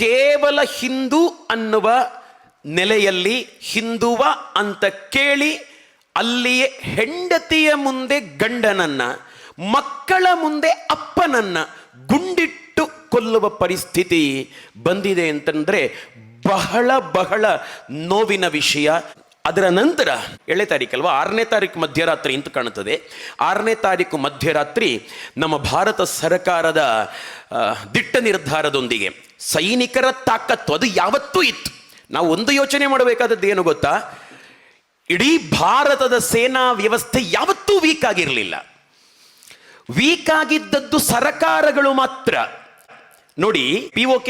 ಕೇವಲ ಹಿಂದೂ ಅನ್ನುವ ನೆಲೆಯಲ್ಲಿ ಹಿಂದುವ ಅಂತ ಕೇಳಿ ಅಲ್ಲಿಯೇ ಹೆಂಡತಿಯ ಮುಂದೆ ಗಂಡನನ್ನ, ಮಕ್ಕಳ ಮುಂದೆ ಅಪ್ಪನನ್ನ ಗುಂಡಿಟ್ಟು ಕೊಲ್ಲುವ ಪರಿಸ್ಥಿತಿ ಬಂದಿದೆ ಅಂತಂದ್ರೆ ಬಹಳ ಬಹಳ ನೋವಿನ ವಿಷಯ. ಅದರ ನಂತರ 7ನೇ ತಾರೀಕಲ್ವಾ, 6ನೇ ತಾರೀಕು ಮಧ್ಯರಾತ್ರಿ ಅಂತ ಕಾಣುತ್ತದೆ. 6ನೇ ತಾರೀಕು ಮಧ್ಯರಾತ್ರಿ ನಮ್ಮ ಭಾರತ ಸರ್ಕಾರದ ದಿಟ್ಟ ನಿರ್ಧಾರದೊಂದಿಗೆ ಸೈನಿಕರ ತಾಕತ್ತು ಅದು ಯಾವತ್ತೂ ಇತ್ತು. ನಾವು ಒಂದು ಯೋಚನೆ ಮಾಡಬೇಕಾದದ್ದು ಏನು ಗೊತ್ತಾ, ಇಡೀ ಭಾರತದ ಸೇನಾ ವ್ಯವಸ್ಥೆ ಯಾವತ್ತೂ ವೀಕ್ ಆಗಿರಲಿಲ್ಲ. ವೀಕ್ ಆಗಿದ್ದದ್ದು ಸರ್ಕಾರಗಳು ಮಾತ್ರ. ನೋಡಿ, POK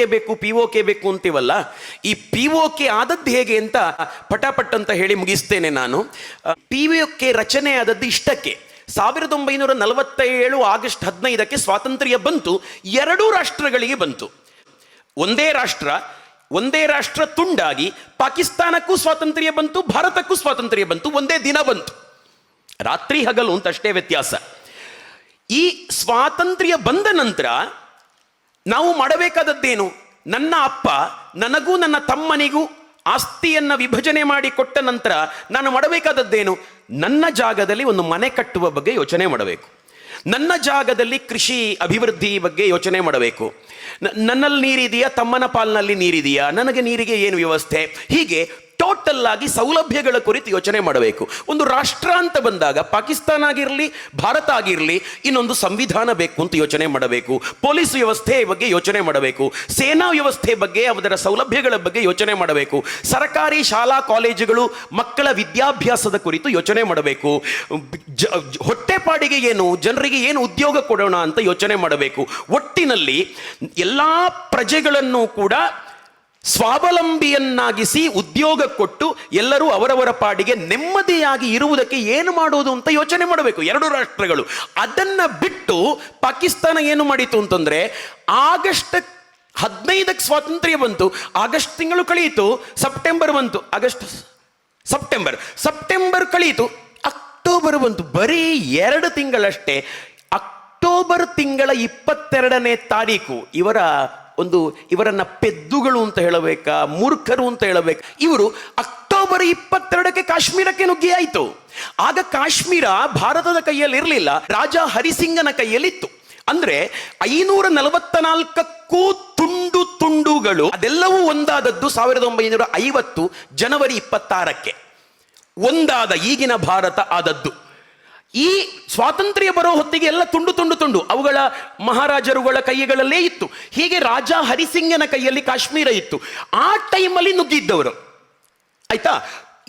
ಬೇಕು ಅಂತೀವಲ್ಲ, ಈ POK ಆದದ್ದು ಹೇಗೆ ಅಂತ ಪಟಾಪಟ್ ಅಂತ ಹೇಳಿ ಮುಗಿಸ್ತೇನೆ ನಾನು. POK ರಚನೆ ಆದದ್ದು ಇಷ್ಟಕ್ಕೆ. 1947 ಆಗಸ್ಟ್ 15ಕ್ಕೆ ಸ್ವಾತಂತ್ರ್ಯ ಬಂತು. 2 ರಾಷ್ಟ್ರಗಳಿಗೆ ಬಂತು. ಒಂದೇ ರಾಷ್ಟ್ರ ತುಂಡಾಗಿ ಪಾಕಿಸ್ತಾನಕ್ಕೂ ಸ್ವಾತಂತ್ರ್ಯ ಬಂತು, ಭಾರತಕ್ಕೂ ಸ್ವಾತಂತ್ರ್ಯ ಬಂತು. ಒಂದೇ ದಿನ ಬಂತು, ರಾತ್ರಿ ಹಗಲು ಅಂತ ಅಷ್ಟೇ ವ್ಯತ್ಯಾಸ. ಈ ಸ್ವಾತಂತ್ರ್ಯ ಬಂದ ನಂತರ ನಾವು ಮಾಡಬೇಕಾದದ್ದೇನು? ನನ್ನ ಅಪ್ಪ ನನಗೂ ನನ್ನ ತಮ್ಮನಿಗೂ ಆಸ್ತಿಯನ್ನು ವಿಭಜನೆ ಮಾಡಿ ಕೊಟ್ಟ ನಂತರ ನಾನು ಮಾಡಬೇಕಾದದ್ದೇನು? ನನ್ನ ಜಾಗದಲ್ಲಿ ಒಂದು ಮನೆ ಕಟ್ಟುವ ಬಗ್ಗೆ ಯೋಚನೆ ಮಾಡಬೇಕು. ನನ್ನ ಜಾಗದಲ್ಲಿ ಕೃಷಿ ಅಭಿವೃದ್ಧಿ ಬಗ್ಗೆ ಯೋಚನೆ ಮಾಡಬೇಕು. ನನ್ನಲ್ಲಿ ನೀರಿದೆಯಾ, ತಮ್ಮನ ಪಾಲಿನಲ್ಲಿ ನೀರಿದೆಯಾ, ನನಗೆ ನೀರಿಗೆ ಏನು ವ್ಯವಸ್ಥೆ, ಹೀಗೆ ಟೋಟಲ್ ಆಗಿ ಸೌಲಭ್ಯಗಳ ಕುರಿತು ಯೋಚನೆ ಮಾಡಬೇಕು. ಒಂದು ರಾಷ್ಟ್ರ ಅಂತ ಬಂದಾಗ ಪಾಕಿಸ್ತಾನ ಆಗಿರಲಿ, ಭಾರತ ಆಗಿರಲಿ, ಇನ್ನೊಂದು ಸಂವಿಧಾನ ಬೇಕು ಅಂತ ಯೋಚನೆ ಮಾಡಬೇಕು. ಪೊಲೀಸ್ ವ್ಯವಸ್ಥೆ ಬಗ್ಗೆ ಯೋಚನೆ ಮಾಡಬೇಕು. ಸೇನಾ ವ್ಯವಸ್ಥೆ ಬಗ್ಗೆ, ಅದರ ಸೌಲಭ್ಯಗಳ ಬಗ್ಗೆ ಯೋಚನೆ ಮಾಡಬೇಕು. ಸರ್ಕಾರಿ ಶಾಲಾ ಕಾಲೇಜುಗಳು, ಮಕ್ಕಳ ವಿದ್ಯಾಭ್ಯಾಸದ ಕುರಿತು ಯೋಚನೆ ಮಾಡಬೇಕು. ಹೊಟ್ಟೆಪಾಡಿಗೆ ಏನು, ಜನರಿಗೆ ಏನು ಉದ್ಯೋಗ ಕೊಡೋಣ ಅಂತ ಯೋಚನೆ ಮಾಡಬೇಕು. ಒಟ್ಟಿನಲ್ಲಿ ಎಲ್ಲ ಪ್ರಜೆಗಳನ್ನು ಕೂಡ ಸ್ವಾವಲಂಬಿಯನ್ನಾಗಿಸಿ ಉದ್ಯೋಗ ಕೊಟ್ಟು ಎಲ್ಲರೂ ಅವರವರ ಪಾಡಿಗೆ ನೆಮ್ಮದಿಯಾಗಿ ಇರುವುದಕ್ಕೆ ಏನು ಮಾಡೋದು ಅಂತ ಯೋಚನೆ ಮಾಡಬೇಕು 2 ರಾಷ್ಟ್ರಗಳು. ಅದನ್ನ ಬಿಟ್ಟು ಪಾಕಿಸ್ತಾನ ಏನು ಮಾಡಿತು ಅಂತಂದ್ರೆ, ಆಗಸ್ಟ್ 15ಕ್ಕೆ ಸ್ವಾತಂತ್ರ್ಯ ಬಂತು, ಆಗಸ್ಟ್ ತಿಂಗಳು ಕಳೆಯಿತು, ಸೆಪ್ಟೆಂಬರ್ ಬಂತು, ಸೆಪ್ಟೆಂಬರ್ ಕಳೆಯಿತು, ಅಕ್ಟೋಬರ್ ಬಂತು. ಬರೀ 2 ತಿಂಗಳಷ್ಟೇ. ಅಕ್ಟೋಬರ್ ತಿಂಗಳ 22ನೇ ತಾರೀಕು ಇವರನ್ನ ಪೆದ್ದುಗಳು ಅಂತ ಹೇಳಬೇಕಾ, ಮೂರ್ಖರು ಅಂತ ಹೇಳಬೇಕು, ಇವರು ಅಕ್ಟೋಬರ್ 22ಕ್ಕೆ ಕಾಶ್ಮೀರಕ್ಕೆ ನುಗ್ಗಿ ಆಯಿತು. ಆಗ ಕಾಶ್ಮೀರ ಭಾರತದ ಕೈಯಲ್ಲಿ ಇರಲಿಲ್ಲ, ರಾಜ ಹರಿಸಿಂಗನ ಕೈಯಲ್ಲಿತ್ತು. ಅಂದ್ರೆ 544ಕ್ಕೂ ತುಂಡುಗಳು ಅದೆಲ್ಲವೂ ಒಂದಾದದ್ದು 1950 ಜನವರಿ 26ಕ್ಕೆ ಒಂದಾದ ಈಗಿನ ಭಾರತ ಆದದ್ದು. ಈ ಸ್ವಾತಂತ್ರ್ಯ ಬರೋ ಹೊತ್ತಿಗೆ ಎಲ್ಲ ತುಂಡು ಅವುಗಳ ಮಹಾರಾಜರುಗಳ ಕೈಗಳಲ್ಲೇ ಇತ್ತು. ಹೀಗೆ ರಾಜ ಹರಿಸಿಂಗನ ಕೈಯಲ್ಲಿ ಕಾಶ್ಮೀರ ಇತ್ತು. ಆ ಟೈಮಲ್ಲಿ ನುಗ್ಗಿದ್ದವರು, ಆಯ್ತಾ.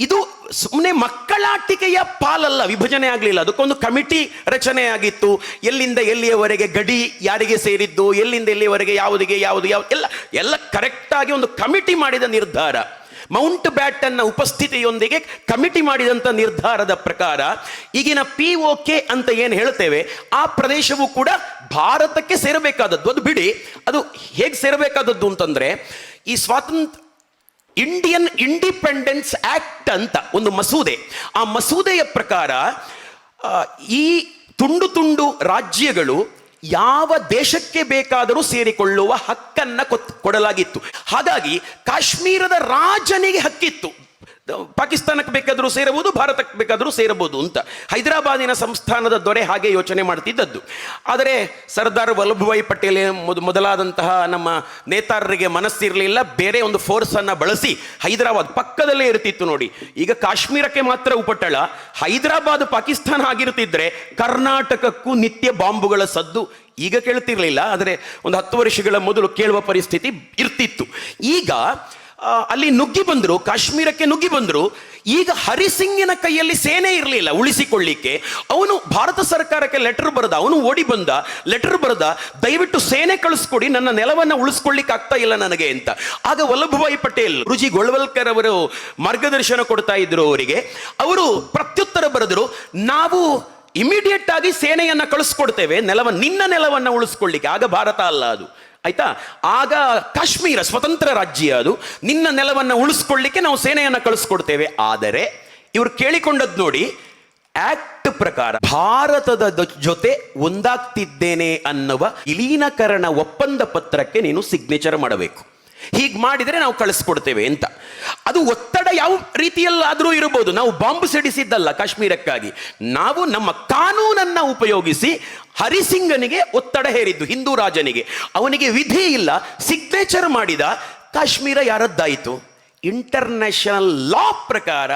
ಇದು ಸುಮ್ಮನೆ ಮಕ್ಕಳಾಟಿಕೆಯ ಪಾಲಲ್ಲ, ವಿಭಜನೆ ಆಗಲಿಲ್ಲ. ಅದಕ್ಕೊಂದು ಕಮಿಟಿ ರಚನೆ ಆಗಿತ್ತು. ಎಲ್ಲಿಂದ ಎಲ್ಲಿಯವರೆಗೆ ಗಡಿ ಯಾರಿಗೆ ಸೇರಿದ್ದು, ಎಲ್ಲಿಂದ ಎಲ್ಲಿಯವರೆಗೆ ಯಾವುದು ಎಲ್ಲ ಕರೆಕ್ಟಾಗಿ ಒಂದು ಕಮಿಟಿ ಮಾಡಿದ ನಿರ್ಧಾರ. ಮೌಂಟ್ ಬ್ಯಾಟನ್ನ ಉಪಸ್ಥಿತಿಯೊಂದಿಗೆ ಕಮಿಟಿ ಮಾಡಿದಂಥ ನಿರ್ಧಾರದ ಪ್ರಕಾರ ಈಗಿನ POK ಅಂತ ಏನು ಹೇಳ್ತೇವೆ, ಆ ಪ್ರದೇಶವು ಕೂಡ ಭಾರತಕ್ಕೆ ಸೇರಬೇಕಾದದ್ದು. ಅದು ಬಿಡಿ, ಅದು ಹೇಗೆ ಸೇರಬೇಕಾದದ್ದು ಅಂತಂದ್ರೆ, ಈ ಇಂಡಿಯನ್ ಇಂಡಿಪೆಂಡೆನ್ಸ್ ಆಕ್ಟ್ ಅಂತ ಒಂದು ಮಸೂದೆ, ಆ ಮಸೂದೆಯ ಪ್ರಕಾರ ಈ ತುಂಡು ರಾಜ್ಯಗಳು ಯಾವ ದೇಶಕ್ಕೆ ಬೇಕಾದರೂ ಸೇರಿಕೊಳ್ಳುವ ಹಕ್ಕನ್ನ ಕೊಡಲಾಗಿತ್ತು. ಹಾಗಾಗಿ ಕಾಶ್ಮೀರದ ರಾಜನಿಗೆ ಹಕ್ಕಿತ್ತು, ಪಾಕಿಸ್ತಾನಕ್ಕೆ ಬೇಕಾದರೂ ಸೇರಬಹುದು, ಭಾರತಕ್ಕೆ ಬೇಕಾದರೂ ಸೇರಬಹುದು ಅಂತ. ಹೈದರಾಬಾದಿನ ಸಂಸ್ಥಾನದ ದೊರೆ ಹಾಗೆ ಯೋಚನೆ ಮಾಡ್ತಿದ್ದದ್ದು. ಆದರೆ ಸರ್ದಾರ್ ವಲ್ಲಭಭಾಯಿ ಪಟೇಲ್ ಮೊದಲಾದಂತಹ ನಮ್ಮ ನೇತಾರರಿಗೆ ಮನಸ್ಸಿರಲಿಲ್ಲ. ಬೇರೆ ಒಂದು ಫೋರ್ಸನ್ನು ಬಳಸಿ ಹೈದರಾಬಾದ್ ಪಕ್ಕದಲ್ಲೇ ಇರ್ತಿತ್ತು. ನೋಡಿ, ಈಗ ಕಾಶ್ಮೀರಕ್ಕೆ ಮಾತ್ರ ಉಪಟಳ, ಹೈದರಾಬಾದ್ ಪಾಕಿಸ್ತಾನ ಆಗಿರ್ತಿದ್ರೆ ಕರ್ನಾಟಕಕ್ಕೂ ನಿತ್ಯ ಬಾಂಬುಗಳ ಸದ್ದು ಈಗ ಕೇಳ್ತಿರ್ಲಿಲ್ಲ. ಆದರೆ ಒಂದು 10 ವರ್ಷಗಳ ಮೊದಲು ಕೇಳುವ ಪರಿಸ್ಥಿತಿ ಇರ್ತಿತ್ತು. ಈಗ ಅಲ್ಲಿ ನುಗ್ಗಿ ಬಂದರು, ಕಾಶ್ಮೀರಕ್ಕೆ ನುಗ್ಗಿ ಬಂದರು. ಈಗ ಹರಿಸಿಂಗಿನ ಕೈಯಲ್ಲಿ ಸೇನೆ ಇರಲಿಲ್ಲ ಉಳಿಸಿಕೊಳ್ಳಿಕ್ಕೆ. ಅವನು ಭಾರತ ಸರ್ಕಾರಕ್ಕೆ ಲೆಟರ್ ಬರೆದ, ಅವನು ಓಡಿ ಬಂದ, ಲೆಟರ್ ಬರೆದ, ದಯವಿಟ್ಟು ಸೇನೆ ಕಳಿಸ್ಕೊಡಿ, ನನ್ನ ನೆಲವನ್ನು ಉಳಿಸ್ಕೊಳ್ಳಿಕ್ಕೆ ಆಗ್ತಾ ಇಲ್ಲ ನನಗೆ ಅಂತ. ಆಗ ವಲ್ಲಭಭಾಯಿ ಪಟೇಲ್, ರುಜಿ ಗೋಳ್ವಲ್ಕರ್ ಅವರು ಮಾರ್ಗದರ್ಶನ ಕೊಡ್ತಾ ಇದ್ರು ಅವರಿಗೆ. ಅವರು ಪ್ರತ್ಯುತ್ತರ ಬರೆದರು, ನಾವು ಇಮಿಡಿಯೇಟ್ ಆಗಿ ಸೇನೆಯನ್ನ ಕಳಿಸ್ಕೊಡ್ತೇವೆ ನಿನ್ನ ನೆಲವನ್ನು ಉಳಿಸ್ಕೊಳ್ಳಿಕ್ಕೆ. ಆಗ ಭಾರತ ಅಲ್ಲ ಅದು, ಆಯ್ತಾ. ಆಗ ಕಾಶ್ಮೀರ ಸ್ವತಂತ್ರ ರಾಜ್ಯ, ಅದು ನಿನ್ನ ನೆಲವನ್ನು ಉಳಿಸ್ಕೊಳ್ಳಿಕ್ಕೆ ನಾವು ಸೇನೆಯನ್ನು ಕಳಿಸ್ಕೊಡ್ತೇವೆ. ಆದರೆ ಇವರು ಕೇಳಿಕೊಂಡದ್ದು ನೋಡಿ, ಆಕ್ಟ್ ಪ್ರಕಾರ ಭಾರತದ ಜೊತೆ ಒಂದಾಗ್ತಿದ್ದೇನೆ ಅನ್ನುವ ವಿಲೀನಕರಣ ಒಪ್ಪಂದ ಪತ್ರಕ್ಕೆ ನೀನು ಸಿಗ್ನೇಚರ್ ಮಾಡಬೇಕು. ಹೀಗೆ ಮಾಡಿದರೆ ನಾವು ಕಳಿಸ್ಕೊಡ್ತೇವೆ ಅಂತ. ಅದು ಒತ್ತಡ ಯಾವ ರೀತಿಯಲ್ಲಾದರೂ ಇರಬಹುದು. ನಾವು ಬಾಂಬ್ ಸಿಡಿಸಿದ್ದಲ್ಲ ಕಾಶ್ಮೀರಕ್ಕಾಗಿ, ನಾವು ನಮ್ಮ ಕಾನೂನನ್ನು ಉಪಯೋಗಿಸಿ ಹರಿಸಿಂಗನಿಗೆ ಒತ್ತಡ ಹೇರಿದ್ದು, ಹಿಂದೂ ರಾಜನಿಗೆ. ಅವನಿಗೆ ವಿಧಿ ಇಲ್ಲ, ಸಿಗ್ನೇಚರ್ ಮಾಡಿದ, ಕಾಶ್ಮೀರ ಯಾರದ್ದಾಯಿತು? ಇಂಟರ್ನ್ಯಾಷನಲ್ ಲಾ ಪ್ರಕಾರ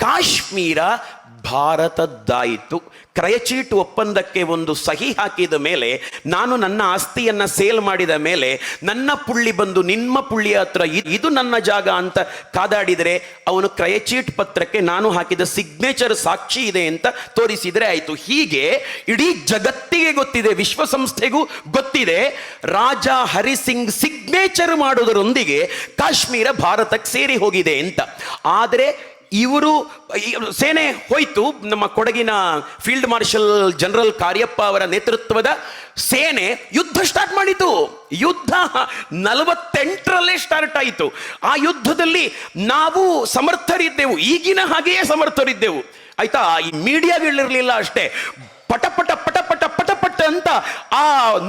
ಕಾಶ್ಮೀರ ಭಾರತದ್ದಾಯಿತು. ಕ್ರಯಚೀಟ್ ಒಪ್ಪಂದಕ್ಕೆ ಒಂದು ಸಹಿ ಹಾಕಿದ ಮೇಲೆ, ನಾನು ನನ್ನ ಆಸ್ತಿಯನ್ನು ಸೇಲ್ ಮಾಡಿದ ಮೇಲೆ ನನ್ನ ಪುಳ್ಳಿ ಬಂದು ನಿಮ್ಮ ಪುಳ್ಳಿಯ ಹತ್ರ ಇದು ನನ್ನ ಜಾಗ ಅಂತ ಕಾದಾಡಿದರೆ, ಅವನು ಕ್ರಯಚೀಟ್ ಪತ್ರಕ್ಕೆ ನಾನು ಹಾಕಿದ ಸಿಗ್ನೇಚರ್ ಸಾಕ್ಷಿ ಇದೆ ಅಂತ ತೋರಿಸಿದರೆ ಆಯಿತು. ಹೀಗೆ ಇಡೀ ಜಗತ್ತಿಗೆ ಗೊತ್ತಿದೆ, ವಿಶ್ವಸಂಸ್ಥೆಗೂ ಗೊತ್ತಿದೆ, ರಾಜ ಹರಿಸಿಂಗ್ ಸಿಗ್ನೇಚರ್ ಮಾಡೋದರೊಂದಿಗೆ ಕಾಶ್ಮೀರ ಭಾರತಕ್ಕೆ ಸೇರಿ ಹೋಗಿದೆ ಅಂತ. ಆದರೆ ಇವರು ಸೇನೆ ಹೋಯ್ತು, ನಮ್ಮ ಕೊಡಗಿನ ಫೀಲ್ಡ್ ಮಾರ್ಷಲ್ ಜನರಲ್ ಕಾರ್ಯಪ್ಪ ಅವರ ನೇತೃತ್ವದ ಸೇನೆ ಯುದ್ಧ ಸ್ಟಾರ್ಟ್ ಮಾಡಿತು. ಯುದ್ಧ 48ರಲ್ಲೇ ಸ್ಟಾರ್ಟ್ ಆಯಿತು. ಆ ಯುದ್ಧದಲ್ಲಿ ನಾವು ಸಮರ್ಥರಿದ್ದೆವು, ಈಗಿನ ಹಾಗೆಯೇ ಸಮರ್ಥರಿದ್ದೆವು, ಆಯ್ತಾ. ಈ ಮೀಡಿಯಾಗಳಿರಲಿಲ್ಲ ಅಷ್ಟೇ. ಪಟ ಪಟ ಪಟ ಪಟ ಪಟ ಪಟ ಅಂತ ಆ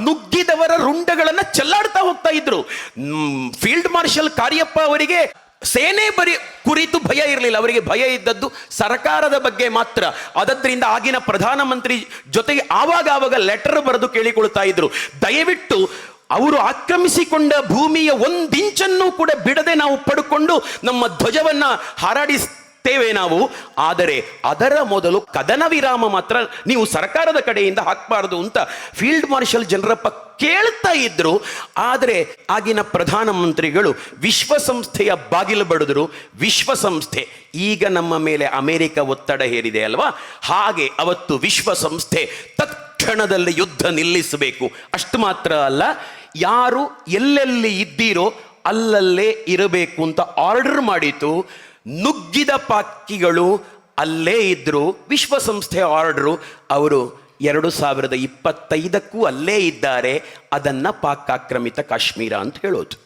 ನುಗ್ಗಿದವರ ರುಂಡಗಳನ್ನು ಚೆಲ್ಲಾಡ್ತಾ ಹೋಗ್ತಾ ಇದ್ರು. ಫೀಲ್ಡ್ ಮಾರ್ಷಲ್ ಕಾರ್ಯಪ್ಪ ಅವರಿಗೆ ಸೇನೆ ಕುರಿತು ಭಯ ಇರಲಿಲ್ಲ, ಅವರಿಗೆ ಭಯ ಇದ್ದದ್ದು ಸರ್ಕಾರದ ಬಗ್ಗೆ ಮಾತ್ರ. ಅದರಿಂದ ಆಗಿನ ಪ್ರಧಾನಮಂತ್ರಿ ಜೊತೆಗೆ ಆವಾಗ ಲೆಟರ್ ಬರೆದು ಕೇಳಿಕೊಳ್ತಾ ಇದ್ರು, ದಯವಿಟ್ಟು ಅವರು ಆಕ್ರಮಿಸಿಕೊಂಡ ಭೂಮಿಯ 1 ಇಂಚನ್ನು ಕೂಡ ಬಿಡದೆ ನಾವು ಪಡ್ಕೊಂಡು ನಮ್ಮ ಧ್ವಜವನ್ನ ಹಾರಾಡಿಸ್ತೇವೆ ನಾವು, ಆದರೆ ಅದರ ಮೊದಲು ಕದನ ವಿರಾಮ ಮಾತ್ರ ನೀವು ಸರ್ಕಾರದ ಕಡೆಯಿಂದ ಹಾಕಬಾರದು ಅಂತ ಫೀಲ್ಡ್ ಮಾರ್ಷಲ್ ಜನರಪ್ಪ ಕೇಳ್ತಾ ಇದ್ರು. ಆದರೆ ಆಗಿನ ಪ್ರಧಾನಮಂತ್ರಿಗಳು ವಿಶ್ವಸಂಸ್ಥೆಯ ಬಾಗಿಲು ಬಡಿದ್ರು. ವಿಶ್ವಸಂಸ್ಥೆ ಈಗ ನಮ್ಮ ಮೇಲೆ ಅಮೆರಿಕ ಒತ್ತಡ ಹೇರಿದೆ ಅಲ್ವಾ, ಹಾಗೆ ಅವತ್ತು ವಿಶ್ವಸಂಸ್ಥೆ ತಕ್ಷಣದಲ್ಲಿ ಯುದ್ಧ ನಿಲ್ಲಿಸಬೇಕು. ಅಷ್ಟು ಮಾತ್ರ ಅಲ್ಲ, ಯಾರು ಎಲ್ಲೆಲ್ಲಿ ಇದ್ದೀರೋ ಅಲ್ಲಲ್ಲೇ ಇರಬೇಕು ಅಂತ ಆರ್ಡರ್ ಮಾಡಿತು. ನುಗ್ಗಿದ ಪಾಕಿಗಳು ಅಲ್ಲೇ ಇದ್ರು. ವಿಶ್ವಸಂಸ್ಥೆಯ ಆರ್ಡರು, ಅವರು 2025ಕ್ಕೂ ಅಲ್ಲೇ ಇದ್ದಾರೆ. ಅದನ್ನ ಪಾಕ್ ಆಕ್ರಮಿತ ಕಾಶ್ಮೀರ ಅಂತ ಹೇಳೋದು.